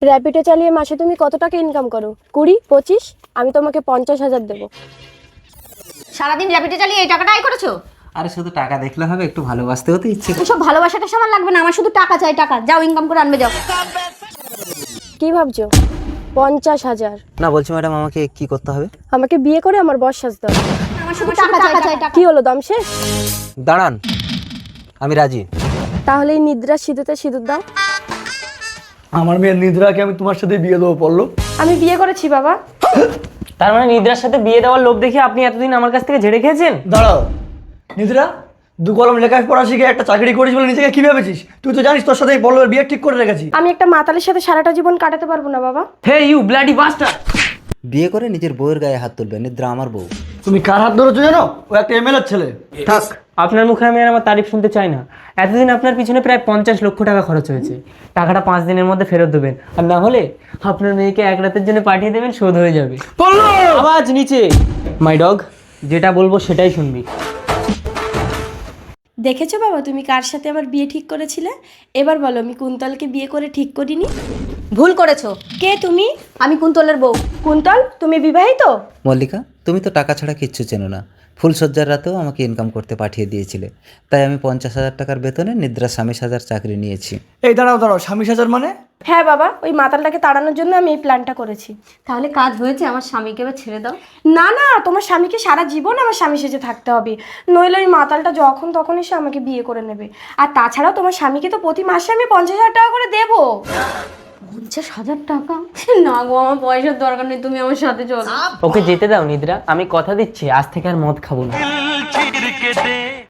র্যাপিডো চালিয়ে মাসে তুমি কত টাকা ইনকাম করো? 20-25? আমি তোমাকে 50,000 দেবো। সারাদিন র্যাপিডো চালিয়ে এই টাকাটা আয় করেছো? আরে শুধু টাকা দেখলে হবে, একটু ভালোবাসতেও তো ইচ্ছে করে। ওসব ভালোবাসাটা আমার লাগবে না, আমার শুধু টাকা চাই, টাকা। যাও ইনকাম করে আনবে যাও। কি ভাবছো? 50,000? না, বলছি ম্যাডাম আমাকে কি করতে হবে? আমাকে বিয়ে করে আমার বস সাজতে হবে। আমার শুধু টাকা চাই, টাকা। কি হলো, দাম শেষ? দাঁড়ান, আমি রাজি। তাহলে এই নিদ্রার সিঁদুতে সিঁদুর দাও। আমার মেয়ের নিদ্রাকে আমি তোমার সাথে বিয়ে দেবো পড়লো। আমি বিয়ে করেছি বাবা। তার মানে নিদ্রার সাথে বিয়ে দেওয়ার লোভ দেখে আপনি এতদিন আমার কাছ থেকে ঝেড়ে খেয়েছেন? দাঁড়াও নিদ্রা, দু কলম লেখাপড়া শিখে একটা চাকরি করিস বলে নিজেকে কি ভেবেছিস? তুই তো জানিস তোর সাথে এই পল্লবের বিয়ে ঠিক করে রেখেছি। আমি একটা মাতালের সাথে সারাটা জীবন কাটাতে পারবো না বাবা। Hey you bloody buster! বিয়ে করে নিজের বউয়ের গায়ে হাত তুলবে? নিদ্রা আমার বউ। তুমি কার হাত ধরেছো জানো? ও একটা এমএলএর ছেলে। থাক, আপনার মুখে আমি আর আমার তারিফ শুনতে চাই না। এতদিন আপনার পিছনে প্রায় 50 লক্ষ টাকা খরচ হয়েছে। টাকাটা 5 দিনের মধ্যে ফেরত দেবেন, আর না হলে আপনার মেয়েকে এক রাতের জন্য পাঠিয়ে দেবেন, শোধ হয়ে যাবে। আওয়াজ নিচে! মাই ডগ, যেটা বলবো সেটাই শুনবি। দেখেছো বাবা তুমি কার সাথে আমার বিয়ে ঠিক করেছিলে? এবার বলো আমি কুন্তলকে বিয়ে করে ঠিক করিনি? ভুল করেছো। কে তুমি? আমি কুন্তলের বউ। কুন্তল, তুমি বিবাহিত? মল্লিকা, তুমি তো টাকা ছাড়া কিচ্ছু চেনো না। ফুলসজ্জার রাতেও আমাকে ইনকাম করতে পাঠিয়ে দিয়েছিলে, তাই আমি 50,000 টাকার বেতনে নিদ্রা স্বামী সাজার চাকরি নিয়েছি। এই দাঁড়াও দাঁড়াও, স্বামী সাজার মানে? হ্যাঁ বাবা, ওই মাতালটাকে তাড়ানোর জন্য আমি এই প্ল্যানটা করেছি। তাহলে কাজ হয়েছে, আমার স্বামীকে এবার ছেড়ে দাও। না না, তোমার স্বামীকে সারা জীবন আমার স্বামী সেজে থাকতে হবে, নইলে ওই মাতালটা যখন তখন এসে আমাকে বিয়ে করে নেবে। আর তাছাড়াও তোমার স্বামীকে তো প্রতি মাসে আমি 50,000 টাকা করে দেবো। 50,000 টাকা? না গো, আমার পয়সার দরকার নেই, তুমি আমার সাথে চলো। ওকে যেতে দাও নিদ্রা, আমি কথা দিচ্ছি আজ থেকে আর মদ খাবো না।